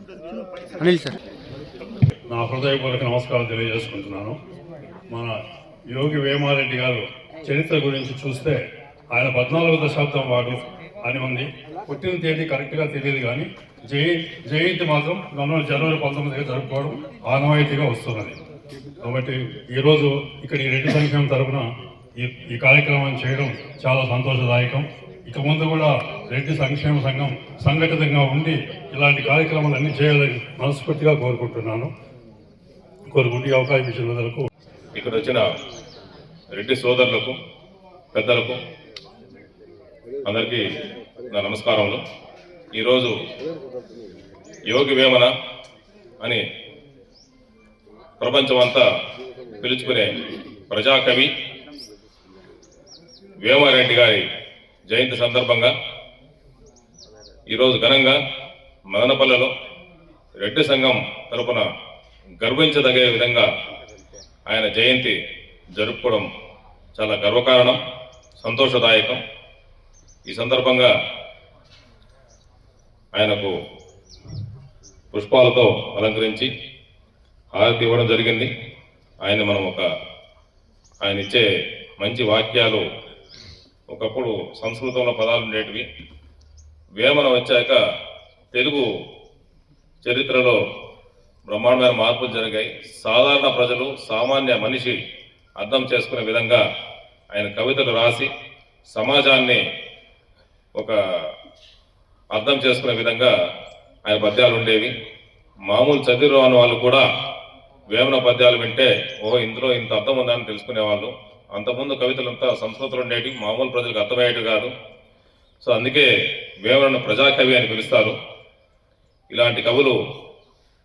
Anil sir, నా హృదయపూర్వక నమస్కారం తెలియజేసుకుంటున్నాను. మన యోగి వేమారెడ్డి గారు చరిత్ర గురించి చూస్తే ఆయన 14వ దశాబ్దం వాడు అని ఉంది. పుట్టిన తేదీ కరెక్ట్గా తెలియదు, కానీ జయంతి మాత్రం జనవరి 19 జరుపుకోవడం ఆనవాయితీగా వస్తున్నది. కాబట్టి ఈరోజు ఇక్కడ ఈ రెడ్డి సంక్షేమం తరఫున ఈ కార్యక్రమాన్ని చేయడం చాలా సంతోషదాయకం. ఇక ముందు కూడా రెడ్డి సంక్షేమ సంఘం సంఘటితంగా ఉండి ఇలాంటి కార్యక్రమాలు అన్నీ చేయాలని మనస్ఫూర్తిగా కోరుకుంటున్నాను. ఈ అవకాశం ఇచ్చినందుకు ఇక్కడ వచ్చిన రెడ్డి సోదరులకు, పెద్దలకు అందరికీ నా నమస్కారములు. ఈరోజు యోగి వేమన అని ప్రపంచమంతా పిలుచుకునే ప్రజాకవి వేమారెడ్డి గారి జయంతి సందర్భంగా ఈరోజు ఘనంగా మదనపల్లెలో రెడ్డి సంఘం తరపున గర్వించదగే విధంగా ఆయన జయంతి జరుపుకోవడం చాలా గర్వకారణం, సంతోషదాయకం. ఈ సందర్భంగా ఆయనకు పుష్పాలతో అలంకరించి హారతి ఇవ్వడం జరిగింది. మనం ఆయన ఇచ్చే మంచి వాక్యాలు, ఒకప్పుడు సంస్కృతంలో పదాలు ఉండేటివి, వేమన వచ్చాక తెలుగు చరిత్రలో బ్రహ్మాండమైన మార్పులు జరిగాయి. సాధారణ ప్రజలు, సామాన్య మనిషి అర్థం చేసుకునే విధంగా ఆయన కవితలు రాసి సమాజాన్ని అర్థం చేసుకునే విధంగా ఆయన పద్యాలు ఉండేవి. మామూలు చదివిరాని వాళ్ళు కూడా వేమన పద్యాలు వింటే ఇందులో ఇంత అర్థం ఉందని తెలుసుకునేవాళ్ళు. అంతకుముందు కవితలంతా సంస్కృతంలో ఉండేవి, మామూలు ప్రజలకు అర్థమయ్యేవి కాదు. సో అందుకే వేమనను ప్రజాకవి అని పిలుస్తారు. ఇలాంటి కవులు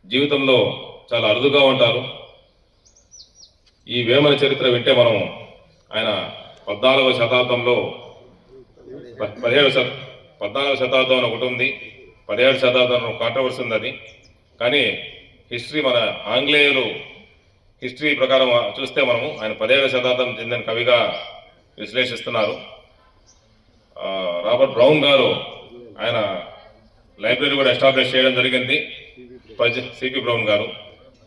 జీవితంలో చాలా అరుదుగా ఉంటారు. ఈ వేమన చరిత్ర వింటే మనం ఆయన 14వ శతాబ్దంలో 14వ శతాబ్దం అని ఒకటి ఉంది, 17వ శతాబ్దంలో కాంట్రవర్సీ ఉంది. అది కానీ హిస్టరీ, మన ఆంగ్లేయులు హిస్టరీ ప్రకారం చూస్తే మనము ఆయన 17వ శతాబ్దం చెందిన కవిగా విశ్లేషిస్తున్నారు. రాబర్ట్ బ్రౌన్ గారు ఆయన లైబ్రరీ కూడా ఎస్టాబ్లిష్ చేయడం జరిగింది. సిపి బ్రౌన్ గారు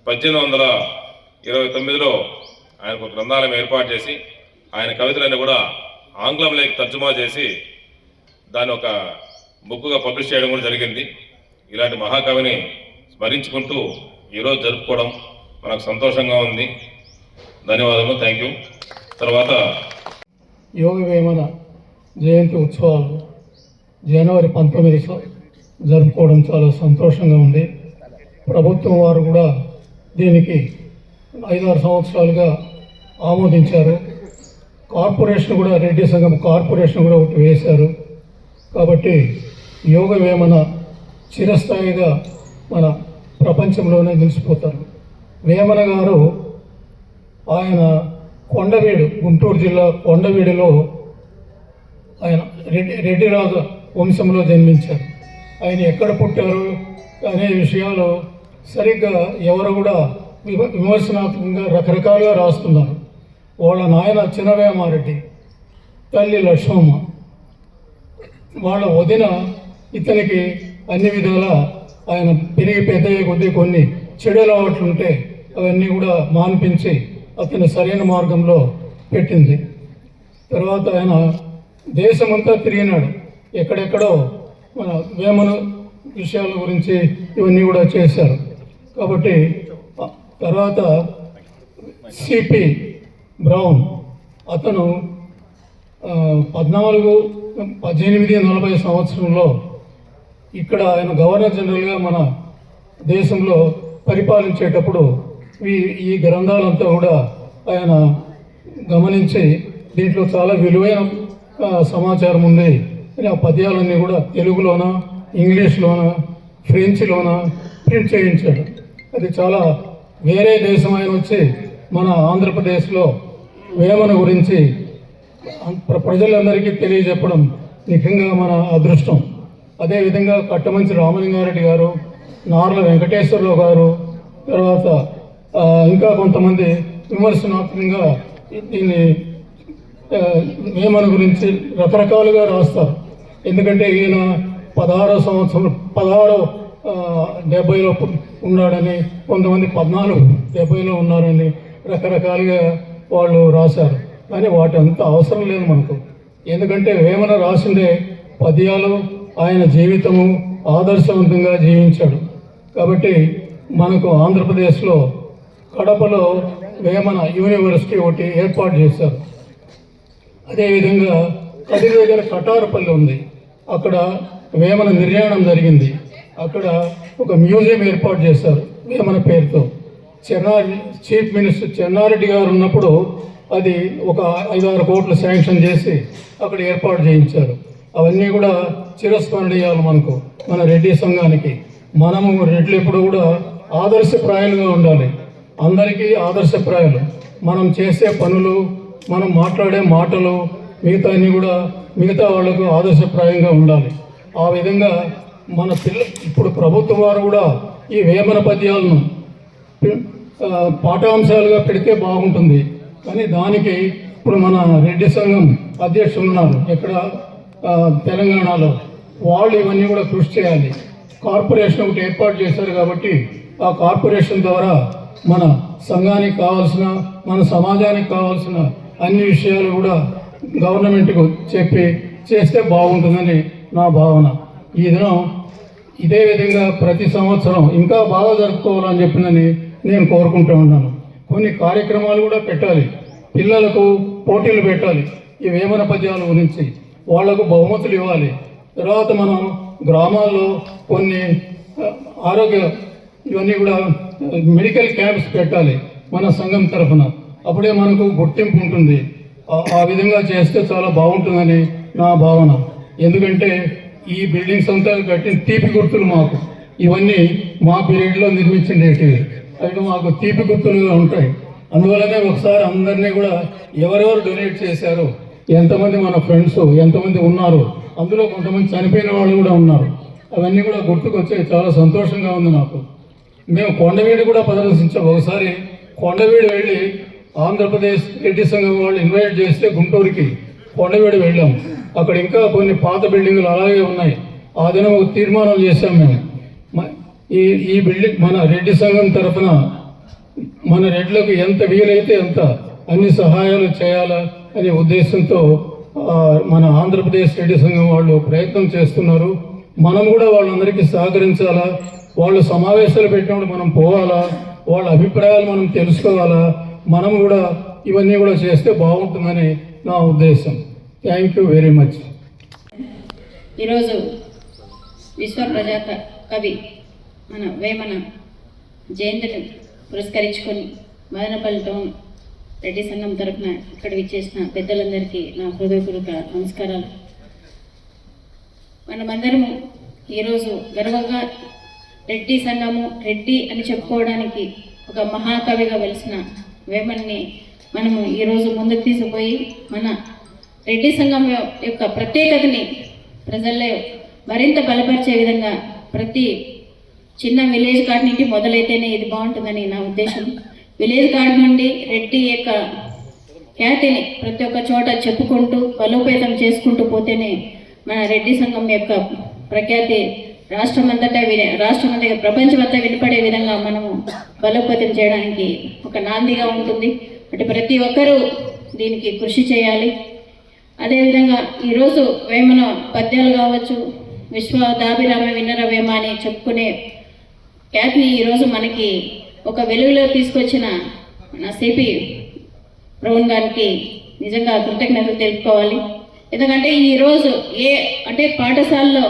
1829లో ఆయనకు గ్రంథాలయం ఏర్పాటు చేసి ఆయన కవితలన్నీ కూడా ఆంగ్లంలోకి తర్జుమా చేసి దాన్ని ఒక బుక్గా పబ్లిష్ చేయడం కూడా జరిగింది. ఇలాంటి మహాకవిని స్మరించుకుంటూ ఈరోజు జరుపుకోవడం మనకు సంతోషంగా ఉంది. ధన్యవాదాలు, థ్యాంక్ యూ. తర్వాత యోగి వేమన జయంతి ఉత్సవాలు జనవరి 19 జరుపుకోవడం చాలా సంతోషంగా ఉంది. ప్రభుత్వం వారు కూడా దీనికి 5-6 సంవత్సరాలుగా ఆమోదించారు. కార్పొరేషన్ కూడా, రెడ్డి సంఘం కార్పొరేషన్ కూడా ఒకటి వేశారు. కాబట్టి యోగ వేమన చిరస్థాయిగా మన ప్రపంచంలోనే నిలిచిపోతారు. వేమన గారు ఆయన కొండవీడు, గుంటూరు జిల్లా కొండవీడులో ఆయన రెడ్డిరాజు వంశంలో జన్మించారు. ఆయన ఎక్కడ పుట్టారు అనే విషయాలు సరిగ్గా ఎవరు కూడా విమర్శనాత్మకంగా రకరకాలుగా రాస్తున్నారు. వాళ్ళ నాయన చినవేమారెడ్డి, తల్లి లక్ష్మమ్మ, వాళ్ళ వదిన ఇతనికి అన్ని విధాలా ఆయన పెరిగి పెద్దయ్యే కొద్దీ కొన్ని చెడు అలవాట్లు ఉంటే అవన్నీ కూడా మాన్పించి అతను సరైన మార్గంలో పెట్టింది. తర్వాత ఆయన దేశమంతా తిరిగినాడు, ఎక్కడెక్కడో మన వేమన విషయాల గురించి ఇవన్నీ కూడా చేశారు. కాబట్టి తర్వాత సిపి బ్రౌన్ అతను 1840 సంవత్సరంలో ఇక్కడ ఆయన గవర్నర్ జనరల్గా మన దేశంలో పరిపాలించేటప్పుడు ఈ గ్రంథాలంతా కూడా ఆయన గమనించి దీంట్లో చాలా విలువైన సమాచారం ఉంది అని ఆ పద్యాలన్నీ కూడా తెలుగులోన, ఇంగ్లీష్లోన, ఫ్రెంచ్లోన ప్రింట్ చేయించాడు. అది చాలా వేరే దేశం ఆయన వచ్చి మన ఆంధ్రప్రదేశ్లో వేమన గురించి ప్రజలందరికీ తెలియజెప్పడం నిజంగా మన అదృష్టం. అదేవిధంగా కట్టమంచి రామలింగారెడ్డి గారు, నార్ల వెంకటేశ్వరరావు గారు, తర్వాత ఇంకా కొంతమంది విమర్శనాత్మకంగా దీన్ని వేమన గురించి రకరకాలుగా రాస్తారు. ఎందుకంటే ఈయన 16వ 70లో ఉన్నాడని, కొంతమంది 1470లో ఉన్నారని రకరకాలుగా వాళ్ళు రాశారు. కానీ వాటి అంత అవసరం లేదు మనకు. ఎందుకంటే వేమన రాసిందే పద్యాలు, ఆయన జీవితము ఆదర్శవంతంగా జీవించాడు. కాబట్టి మనకు ఆంధ్రప్రదేశ్లో కడపలో వేమన యూనివర్సిటీ ఒకటి ఏర్పాటు చేశారు. అదేవిధంగా కదిరి దగ్గర కటారపల్లి ఉంది, అక్కడ వేమన నిర్యాణం జరిగింది. అక్కడ ఒక మ్యూజియం ఏర్పాటు చేశారు వేమన పేరుతో. చీఫ్ మినిస్టర్ చెన్నారెడ్డి గారు ఉన్నప్పుడు అది ఒక 5-6 కోట్లు శాంక్షన్ చేసి అక్కడ ఏర్పాటు చేయించారు. అవన్నీ కూడా చిరస్మరణీయాలు మనకు, మన రెడ్డి సంఘానికి. మనము రెడ్లు ఎప్పుడు కూడా ఆదర్శప్రాయాలుగా ఉండాలి, అందరికీ ఆదర్శప్రాయాలు. మనం చేసే పనులు, మనం మాట్లాడే మాటలు, మిగతా అన్నీ కూడా మిగతా వాళ్లకు ఆదర్శప్రాయంగా ఉండాలి. ఆ విధంగా మన ఇప్పుడు ప్రభుత్వం వారు కూడా ఈ వేమన పద్యాలను పాఠాంశాలుగా పెడితే బాగుంటుంది. కానీ దానికి ఇప్పుడు మన రెడ్డి సంఘం అధ్యక్షులు ఉన్నారు ఇక్కడ తెలంగాణలో, వాళ్ళు ఇవన్నీ కూడా కృషి చేయాలి. కార్పొరేషన్ ఒకటి ఏర్పాటు చేశారు కాబట్టి ఆ కార్పొరేషన్ ద్వారా మన సంఘానికి కావాల్సిన, మన సమాజానికి కావాల్సిన అన్ని విషయాలు కూడా గవర్నమెంట్కు చెప్పి చేస్తే బాగుంటుందని నా భావన. ఈ దినం ఇదే విధంగా ప్రతి సంవత్సరం ఇంకా బాగా జరుపుకోవాలని చెప్పినని నేను కోరుకుంటూ ఉన్నాను. కొన్ని కార్యక్రమాలు కూడా పెట్టాలి, పిల్లలకు పోటీలు పెట్టాలి ఈ వేమన పద్యాల గురించి, వాళ్లకు బహుమతులు ఇవ్వాలి. తర్వాత మనం గ్రామాల్లో కొన్ని ఆరోగ్య ఇవన్నీ కూడా మెడికల్ క్యాంప్స్ పెట్టాలి మన సంఘం తరఫున, అప్పుడే మనకు గుర్తింపు ఉంటుంది. ఆ విధంగా చేస్తే చాలా బాగుంటుందని నా భావన. ఎందుకంటే ఈ బిల్డింగ్స్ అంతా కట్టిన తీపి గుర్తులు మాకు, ఇవన్నీ మా పీరియడ్లో నిర్మించినవి, అవి మాకు తీపి గుర్తులుగా ఉంటాయి. అందువల్లనే ఒకసారి అందరినీ కూడా ఎవరెవరు డొనేట్ చేశారు, ఎంతమంది మన ఫ్రెండ్స్ ఎంతమంది ఉన్నారు, అందులో కొంతమంది చనిపోయిన వాళ్ళు కూడా ఉన్నారు, అవన్నీ కూడా గుర్తుకొచ్చాయి. చాలా సంతోషంగా ఉంది నాకు. మేము కొండవీడు కూడా ప్రదర్శించాం. ఒకసారి కొండవీడు వెళ్ళి ఆంధ్రప్రదేశ్ రెడ్డి సంఘం వాళ్ళు ఇన్వైట్ చేస్తే గుంటూరుకి కొండవీడు వెళ్ళాం. అక్కడ ఇంకా కొన్ని పాత బిల్డింగులు అలాగే ఉన్నాయి. ఆ దినం ఒక తీర్మానం చేశాం మేము, ఈ బిల్డింగ్ మన రెడ్డి సంఘం తరఫున మన రెడ్లకు ఎంత వీలైతే అంత అన్ని సహాయాలు చేయాలా అనే ఉద్దేశంతో మన ఆంధ్రప్రదేశ్ రెడ్డి సంఘం వాళ్ళు ప్రయత్నం చేస్తున్నారు. మనం కూడా వాళ్ళందరికీ సహకరించాలా, వాళ్ళు సమావేశాలు పెట్టినప్పుడు మనం పోవాలా, వాళ్ళ అభిప్రాయాలు మనం తెలుసుకోవాలా, మనం కూడా ఇవన్నీ కూడా చేస్తే బాగుంటుందని నా ఉద్దేశం. Thank you very much. ఈరోజు విశ్వ ప్రజా కవి మన వేమన జయంతిని పురస్కరించుకొని మదనపల్లి టౌన్ రెడ్డి సంఘం తరఫున ఇక్కడ విచ్చేసిన పెద్దలందరికీ నా హృదయపూర్వక నమస్కారాలు. మనమందరము ఈరోజు గర్వంగా రెడ్డి సంఘము రెడ్డి అని చెప్పుకోవడానికి ఒక మహాకవిగా వెలిసిన వేమన్ని మనము ఈరోజు ముందుకు తీసుకుపోయి మన రెడ్డి సంఘం యొక్క ప్రత్యేకతని ప్రజల్లో మరింత బలపరిచే విధంగా ప్రతి చిన్న విలేజ్ కార్డ్ నుండి మొదలైతేనే ఇది బాగుంటుందని నా ఉద్దేశం. విలేజ్ కార్డ్ నుండి రెడ్డి యొక్క ఖ్యాతిని ప్రతి ఒక్క చోట చెప్పుకుంటూ బలోపేతం చేసుకుంటూ పోతేనే మన రెడ్డి సంఘం యొక్క ప్రఖ్యాతి రాష్ట్రమంతటా ప్రపంచమంతా వినపడే విధంగా మనము బలోపేతం చేయడానికి ఒక నాందిగా ఉంటుంది. అంటే ప్రతి ఒక్కరూ దీనికి కృషి చేయాలి. అదేవిధంగా ఈరోజు వేమన పద్యాలు కావచ్చు, విశ్వదాభిరామ విన్నర వేమ అని చెప్పుకునే ఖ్యాతిని ఈరోజు మనకి ఒక వెలుగులో తీసుకొచ్చిన మన సిపి ప్రవీణ్ గారికి నిజంగా కృతజ్ఞతలు తెలుపుకోవాలి. ఎందుకంటే ఈరోజు అంటే పాఠశాలలో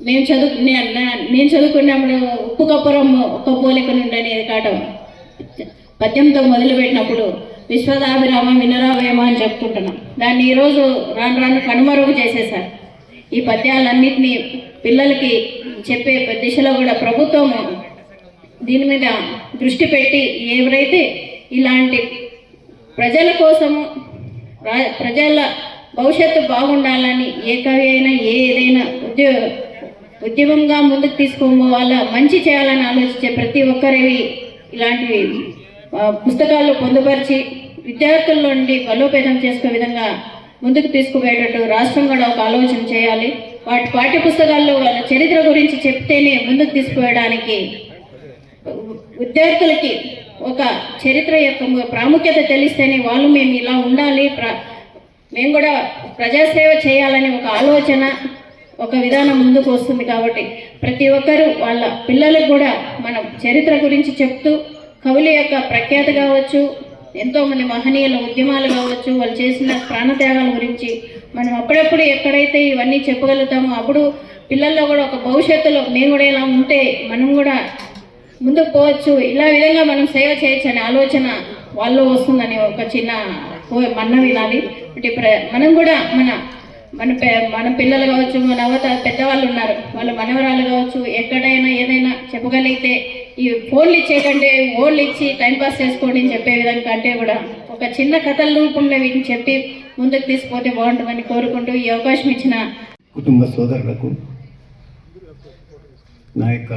నేను చదువుకున్నప్పుడు ఉప్పు కప్పరం ఒక్క పోలిక నుండి అనేది కాటం పద్యంతో మొదలుపెట్టినప్పుడు విశ్వదాభిరామ వినరావేమ అని చెప్పుకుంటున్నాం. దాన్ని ఈరోజు రాను రాను కనుమరుగు చేసేసారు. ఈ పద్యాలన్నింటినీ పిల్లలకి చెప్పే దిశలో కూడా ప్రభుత్వం దీని మీద దృష్టి పెట్టి ఎవరైతే ఇలాంటి ప్రజల కోసము ప్రజల భవిష్యత్తు బాగుండాలని ఏ కవి అయినా ఏదైనా ఉద్యమంగా ముందుకు తీసుకోవాలా, మంచి చేయాలని ఆలోచించే ప్రతి ఒక్కరివి ఇలాంటివి పుస్తకాల్లో పొందుపరిచి విద్యార్థుల నుండి బలోపేతం చేసుకునే విధంగా ముందుకు తీసుకుపోయేటట్టు రాష్ట్రం కూడా ఒక ఆలోచన చేయాలి. వాటి పాఠ్య పుస్తకాల్లో వాళ్ళ చరిత్ర గురించి చెప్తేనే ముందుకు తీసుకువెళ్ళడానికి విద్యార్థులకి ఒక చరిత్ర యొక్క ప్రాముఖ్యత తెలిస్తేనే వాళ్ళు మేము ఇలా ఉండాలి, మేము కూడా ప్రజాసేవ చేయాలని ఒక ఆలోచన, ఒక విధానం ముందుకు వస్తుంది. కాబట్టి ప్రతి ఒక్కరూ వాళ్ళ పిల్లలకు కూడా మనం చరిత్ర గురించి చెప్తూ కవుల యొక్క ప్రఖ్యాత కావచ్చు, ఎంతోమంది మహనీయుల ఉద్యమాలు కావచ్చు, వాళ్ళు చేసిన ప్రాణత్యాగాల గురించి మనం అప్పుడప్పుడు ఎక్కడైతే ఇవన్నీ చెప్పగలుగుతామో అప్పుడు పిల్లల్లో కూడా ఒక భవిష్యత్తులో మేము కూడా ఇలా ఉంటే మనం కూడా ముందుకు పోవచ్చు, ఇలా విధంగా మనం సేవ చేయొచ్చు అనే ఆలోచన వాళ్ళు వస్తుందని ఒక చిన్న మన్న వినాలి. అంటే మనం కూడా మన పిల్లలు కావచ్చు, మన పెద్దవాళ్ళు ఉన్నారు, వాళ్ళ మనవరాలు కావచ్చు, ఎక్కడైనా ఏదైనా చెప్పగలిగితే ఈ ఫోన్లు ఇచ్చేకంటే ఓన్లు ఇచ్చి టైంపాస్ చేసుకోండి అని చెప్పే విధంగా కంటే కూడా ఒక చిన్న కథల రూపంలో వీటిని చెప్పి ముందుకు తీసుకుపోతే బాగుంటుందని కోరుకుంటూ ఈ అవకాశం ఇచ్చిన కుటుంబ సోదరులకు నా యొక్క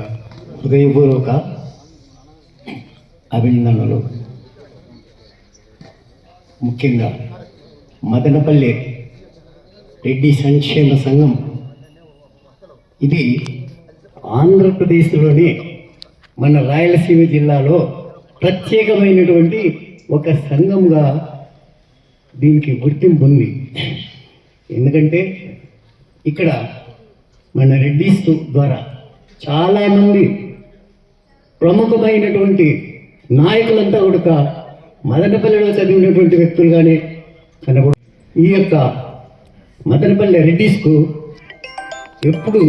హృదయపూర్వక అభినందనలు. ముఖ్యంగా మదనపల్లి రెడ్డి సంక్షేమ సంఘం ఇది ఆంధ్రప్రదేశ్లోని మన రాయలసీమ జిల్లాలో ప్రత్యేకమైనటువంటి ఒక సంఘంగా దీనికి గుర్తింపు ఉంది. ఎందుకంటే ఇక్కడ మన రెడ్డిస్ ద్వారా చాలామంది ప్రముఖమైనటువంటి నాయకులంతా కూడా మదనపల్లిలో చదివినటువంటి వ్యక్తులుగానే కనబడు. ఈ యొక్క మదనపల్లి రెడ్డిస్కు ఎప్పుడు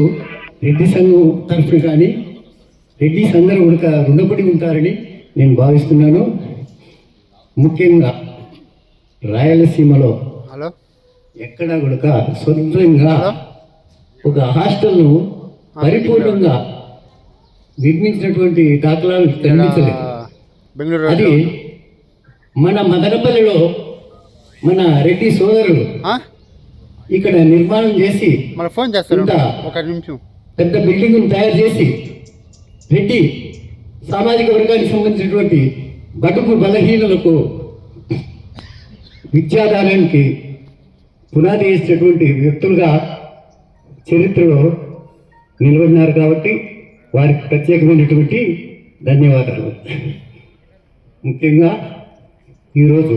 రెడ్డి సంఘం తరఫున కానీ రెడ్డిస్ అందరూ కూడా రుణపడి ఉంటారని నేను భావిస్తున్నాను. ముఖ్యంగా రాయలసీమలో ఎక్కడ కూడా సొంతంగా ఒక హాస్టల్ను పరిపూర్ణంగా నిర్మించినటువంటి దాఖలాలు కనిపించలేదు. అది మన మదనపల్లిలో మన రెడ్డి సోదరులు ఇక్కడ నిర్మాణం చేసి ఫోన్ చేస్తారు, ఒక నిమిషం, పెద్ద బిల్డింగ్ తయారు చేసి రెడ్డి సామాజిక వర్గానికి సంబంధించినటువంటి బడుగు బలహీనులకు విద్యాదానానికి పునాది వేసినటువంటి వ్యక్తులుగా చరిత్రలో నిలబడినారు. కాబట్టి వారికి ప్రత్యేకమైనటువంటి ధన్యవాదాలు. ముఖ్యంగా ఈరోజు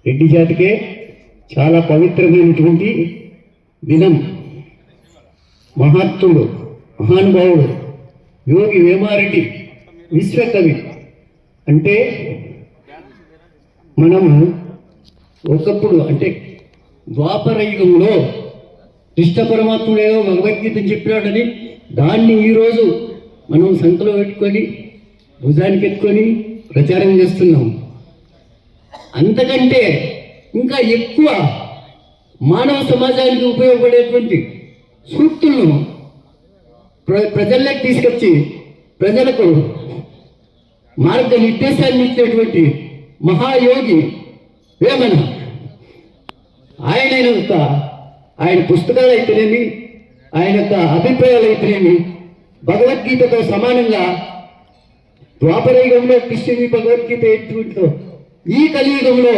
రెడ్డి జాతికే చాలా పవిత్రమైనటువంటి దినం. మహాత్ముడు, మహానుభావుడు యోగి వేమారెడ్డి విశ్వకవి అంటే మనము ఒకప్పుడు అంటే ద్వాపర యుగంలో కృష్ణ పరమాత్ముడేదో భగవద్గీతను చెప్పినాడని దాన్ని ఈరోజు మనం సంకలో పెట్టుకొని భుజానికి ఎత్తుకొని ప్రచారం చేస్తున్నాం. అంతకంటే ఇంకా ఎక్కువ మానవ సమాజానికి ఉపయోగపడేటువంటి సూక్తులను ప్రజల్లోకి తీసుకొచ్చి ప్రజలకు మార్గనిర్దేశాన్ని ఇచ్చేటువంటి మహాయోగి వేమన. ఆయన పుస్తకాలు అయితేనేమి, ఆయన యొక్క అభిప్రాయాలు అయితేనేమి భగవద్గీతతో సమానంగా ద్వాపరయుగంలో కృష్ణుని భగవద్గీత ఎత్తుకుంటూ ఈ కలియుగంలో